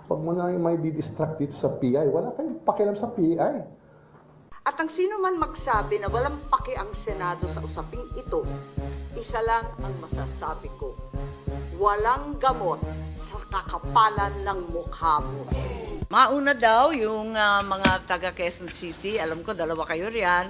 Huwag mo na may didistract dito sa PI. Wala kayong pakialam sa PI. At ang sino man magsabi na walang paki ang Senado sa usaping ito, isa lang ang masasabi ko. Walang gamot sa kakapalan ng mukha mo. Mauna daw yung mga taga Quezon City, alam ko dalawa kayo riyan.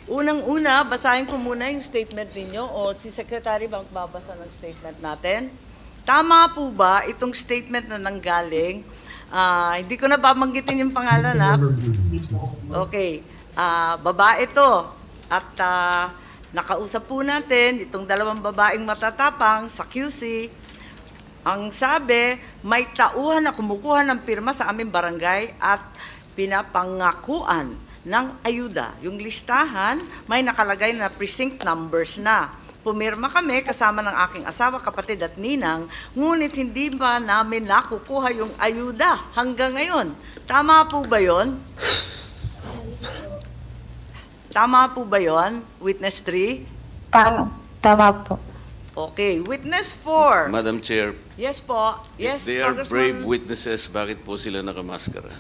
Unang-una, basahin ko muna yung statement ninyo o si Secretary bang babasa ng statement natin? Tama po ba itong statement na nanggaling? Hindi ko na babanggitin yung pangalan ha. Okay. Babae to. At nakausap po natin itong dalawang babaeng matatapang sa QC. Ang sabi, may tauhan na kumukuha ng pirma sa aming barangay at pinapangakuan ng ayuda. Yung listahan, may nakalagay na precinct numbers na. Pumirma kami kasama ng aking asawa, kapatid at ninang, ngunit hindi ba namin nakukuha yung ayuda hanggang ngayon. Tama po ba yon? Tama po ba yon, Witness 3? Tama po. Okay, Witness 4. Madam Chair, Yes po. Yes, if they are brave Congressman witnesses, bakit po sila nakamaskara?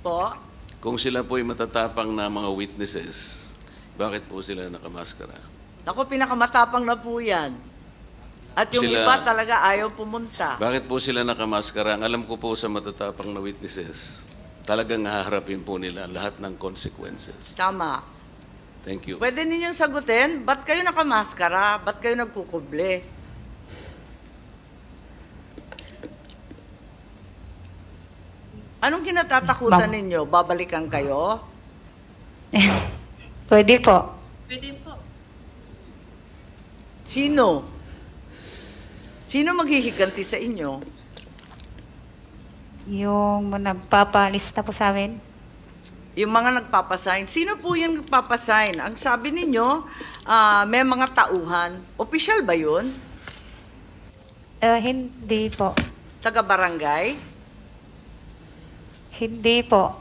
po. Kung sila po ay matatapang na mga witnesses, bakit po sila nakamaskara? Naku, pinakamatapang na po yan. At yung Sila- iba talaga ayaw pumunta. Bakit po sila nakamaskara? Ang alam ko po sa matatapang na witnesses, talagang haharapin po nila lahat ng consequences. Tama. Thank you. Pwede ninyong sagutin, ba't kayo nakamaskara? Ba't kayo nagkukuble? Anong kinatatakutan Ma'am. ninyo? Babalikan kayo? Pwede po. Sino? Sino maghihiganti sa inyo? Yung nagpapalista po sa amin. Yung mga nagpapasign. Sino po yung nagpapasign? Ang sabi ninyo, may mga tauhan. Opisyal ba yun? Hindi po. Taga-barangay? Hindi po.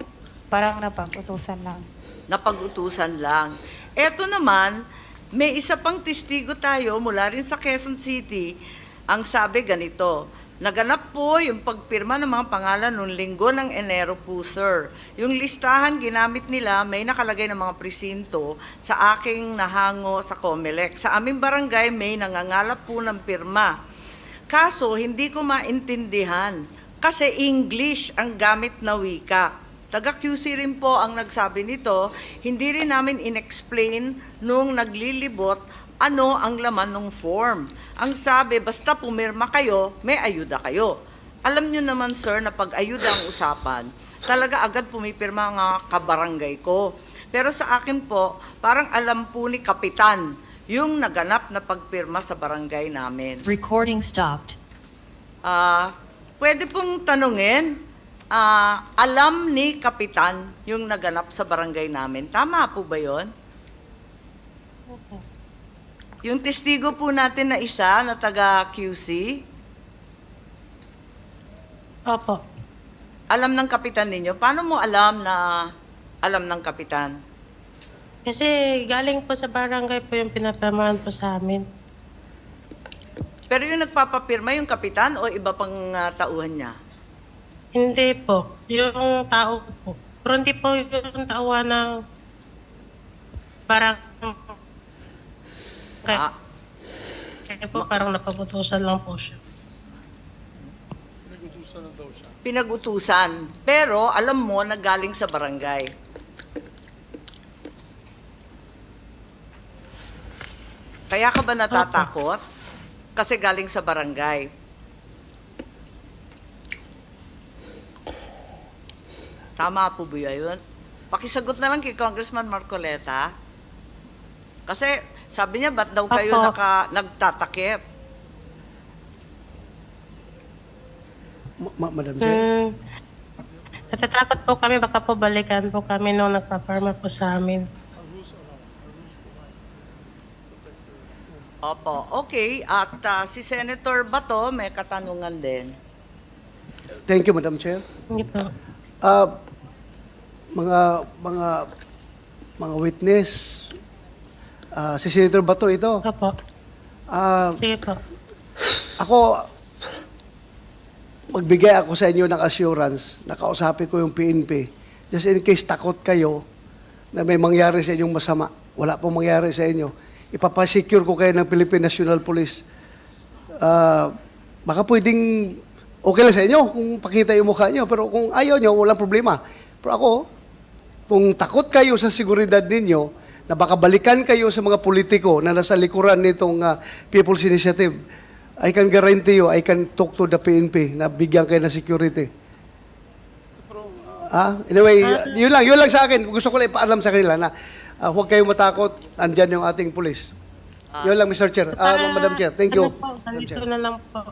Parang napag-utusan lang. Napag-utusan lang. Eto naman, may isa pang testigo tayo mula rin sa Quezon City. Ang sabi ganito, naganap po yung pagpirma ng mga pangalan noong linggo ng Enero po, sir. Yung listahan ginamit nila, may nakalagay ng mga presinto sa aking nahango sa COMELEC. Sa aming barangay, may nangangalap po ng pirma. Kaso, hindi ko maintindihan kasi English ang gamit na wika. Taga-QC rin po ang nagsabi nito, hindi rin namin inexplain nung naglilibot ano ang laman ng form. Ang sabi, basta pumirma kayo, may ayuda kayo. Alam nyo naman, sir, na pag ayuda ang usapan, talaga agad pumipirma nga kabarangay ko. Pero sa akin po, parang alam po ni Kapitan yung naganap na pagpirma sa barangay namin. Recording stopped. Pwede pong tanungin, alam ni Kapitan yung naganap sa barangay namin. Tama po ba yon? Yung testigo po natin na isa na taga QC, Opo. alam ng Kapitan ninyo. Paano mo alam na alam ng Kapitan? Kasi galing po sa barangay po yung pinapirmahan po sa amin. Pero yung nagpapapirma yung Kapitan o iba pang tauhan niya? Hindi po. Yung tao po. Pero hindi po yung tauhan ng barangay. Ah, Kaya po parang napag-utusan lang po siya. pinag-utusan. Pero alam mo na galing sa barangay. Kaya ka ba natatakot? Kasi galing sa barangay. Tama po ba yun? Pakisagot na lang kay Congressman Marcoleta. Kasi sabi niya, ba't daw kayo Opo. nagtatakip? Madam Chair. Natatakot po kami, baka po balikan po kami nung nagpa-farma po sa amin. Opo, okay. At si Senator Bato may katanungan din. Thank you, Madam Chair. Hindi po. Mga witness, si Senator Bato ito. Opo. Ah, Sige po. ako, magbigay ako sa inyo ng assurance na kausapin ko yung PNP. Just in case takot kayo na may mangyari sa inyong masama. Wala pong mangyari sa inyo. Ipapasecure ko kayo ng Philippine National Police. Baka pwedeng okay lang sa inyo kung pakita yung mukha nyo. Pero kung ayaw nyo, walang problema. Pero ako, kung takot kayo sa seguridad ninyo, na baka balikan kayo sa mga politiko na nasa likuran nitong People's Initiative, I can guarantee you, I can talk to the PNP na bigyan kayo ng security. Anyway, yun lang sa akin. Gusto ko lang ipaalam sa kanila na huwag kayong matakot, andyan yung ating police. Yun lang, Mr. Chair. Madam Chair, thank you. Po, Madam Chair. ganito na lang po.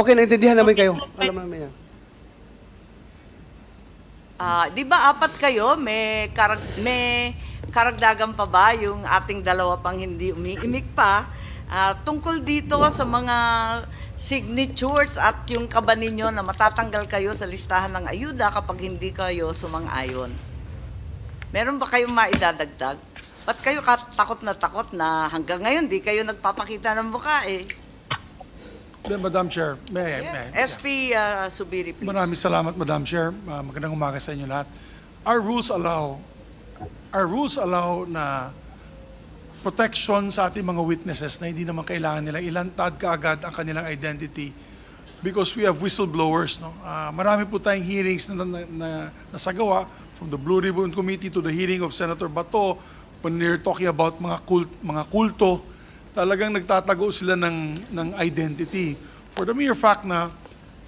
Okay, naintindihan namin kayo. Alam namin yan. Di ba apat kayo, may karagdagan pa ba yung ating dalawa pang hindi umiimik pa? Tungkol dito sa mga signatures at yung kaba ninyo na matatanggal kayo sa listahan ng ayuda kapag hindi kayo sumang-ayon. Meron ba kayong maidadagdag? Ba't kayo takot na hanggang ngayon di kayo nagpapakita ng mukha eh? Madam Chair, may I? SP Subiri, please. Maraming salamat, Madam Chair. Magandang umaga sa inyo lahat. Our rules allow na protection sa ating mga witnesses na hindi naman kailangan nila ilantad kaagad ang kanilang identity because we have whistleblowers. No? Marami po tayong hearings na nasagawa from the Blue Ribbon Committee to the hearing of Senator Bato when they're talking about mga kulto. Talagang nagtatago sila ng identity. For the mere fact na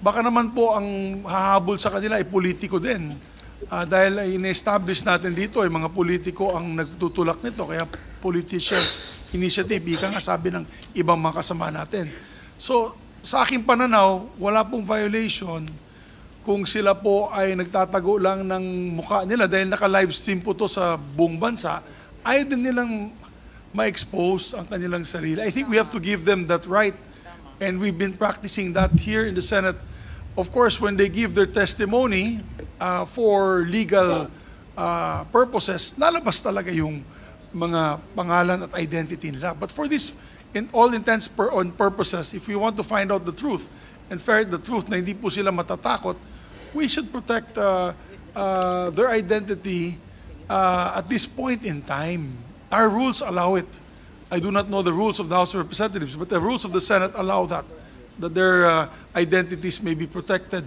baka naman po ang hahabol sa kanila ay politiko din. Dahil in-establish natin dito ay mga politiko ang nagtutulak nito. Kaya politicians initiative, ika nga sabi ng ibang mga kasama natin. So, sa aking pananaw, wala pong violation kung sila po ay nagtatago lang ng mukha nila dahil naka-livestream po to sa buong bansa, ayaw din nilang ma-expose ang kanilang sarili. I think we have to give them that right. And we've been practicing that here in the Senate. Of course, when they give their testimony for legal purposes, lalabas talaga yung mga pangalan at identity nila. But for this, in all intents and purposes, if we want to find out the truth and ferret the truth na hindi po sila matatakot, we should protect their identity at this point in time. Our rules allow it. I do not know the rules of the House of Representatives, but the rules of the Senate allow that their identities may be protected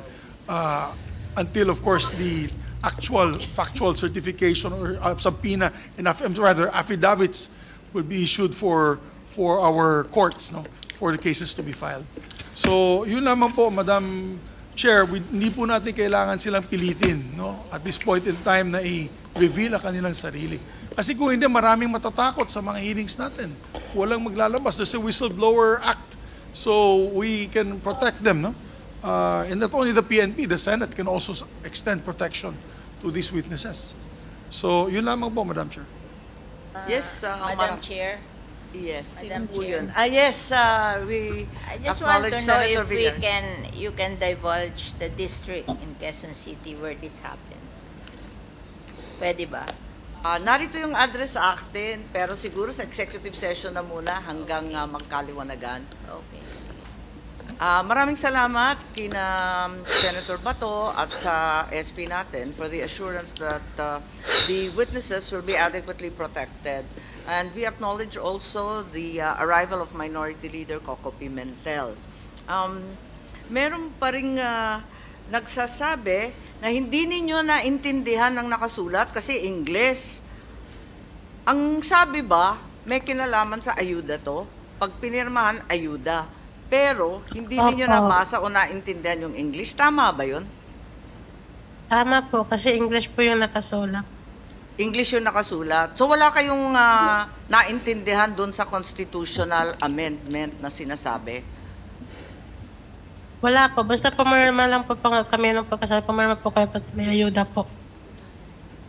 until, of course, the actual factual certification or subpoena and rather affidavits will be issued for our courts, no, for the cases to be filed. So, yun lamang po, Madam Chair, hindi po natin kailangan silang pilitin, no, at this point in time na i-reveal ang kanilang sarili. Kasi kung hindi, maraming matatakot sa mga hearings natin. Walang maglalabas. There's a Whistleblower Act. So we can protect them, no? And not only the PNP, the Senate can also extend protection to these witnesses. So yun lamang po, Madam Chair. Yes, Madam Chair, Yes, sino Madam po Chair. yun? Yes, we I just want acknowledge to know Senator if Villar. you can divulge the district in Quezon City where this happened. Pwede ba? Narito yung address sa akin, pero siguro sa executive session na muna hanggang magkaliwanagan. Okay. Maraming salamat kina Senator Bato at sa SP natin for the assurance that the witnesses will be adequately protected. And we acknowledge also the arrival of Minority Leader Coco Pimentel. Meron pa ring nagsasabi na hindi ninyo naintindihan ng nakasulat kasi English. Ang sabi ba, may kinalaman sa ayuda to? Pag pinirmahan, ayuda. Pero hindi ninyo Opo. nabasa o naintindihan yung English. Tama ba yun? Tama po, kasi English po yung nakasulat. English yung nakasulat. So wala kayong naintindihan doon sa constitutional amendment na sinasabi? Wala po, basta pumirma lang po kami nung pagkasal, pumirma po kayo pag may ayuda po.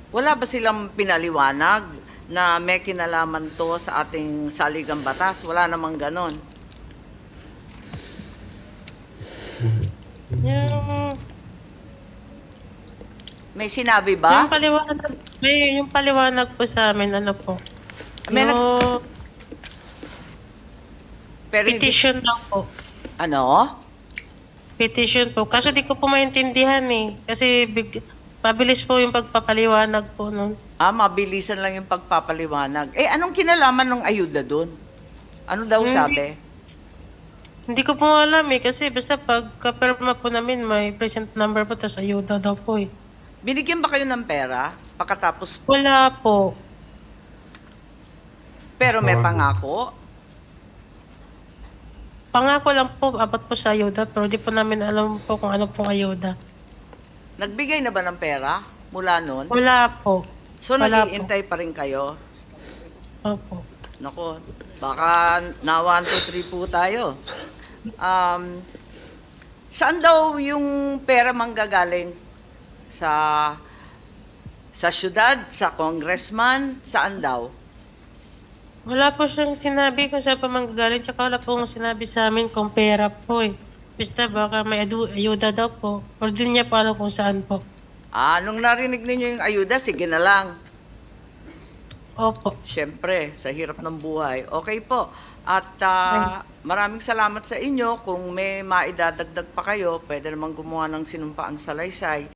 Wala ba silang pinaliwanag na may kinalaman to sa ating saligang batas? Wala namang ganon. May sinabi ba? Yung paliwanag po sa amin, ano po? May Yung Pero hindi- petition lang po. Ano? petition po. Kaso di ko po maintindihan eh. Kasi pabilis po yung pagpapaliwanag po nun. Mabilisan lang yung pagpapaliwanag. Anong kinalaman ng ayuda doon? Ano daw sabi? Hindi ko po alam eh. Kasi basta pagka-perma po namin, may present number po, tapos ayuda daw po eh. Binigyan ba kayo ng pera pagkatapos? Wala po. Pero may pangako? Pangako lang po, abot po sa ayuda, pero di po namin alam po kung ano pong ayuda. Nagbigay na ba ng pera mula noon? Wala po. So, Wala nag-iintay pa rin kayo? Opo. Nako, baka na 1, 2, 3 po tayo. Saan daw yung pera manggagaling? Sa syudad? Sa congressman? Saan daw? Wala po siyang sinabi kung saan pa manggagaling, tsaka wala po sinabi sa amin kung pera po eh. Basta baka may ayuda daw po. Or din niya pa alam kung saan po. Nung narinig ninyo yung ayuda, sige na lang. Opo. Siyempre, sa hirap ng buhay. Okay po. At maraming salamat sa inyo. Kung may maidadagdag pa kayo, pwede namang gumawa ng sinumpaan salaysay.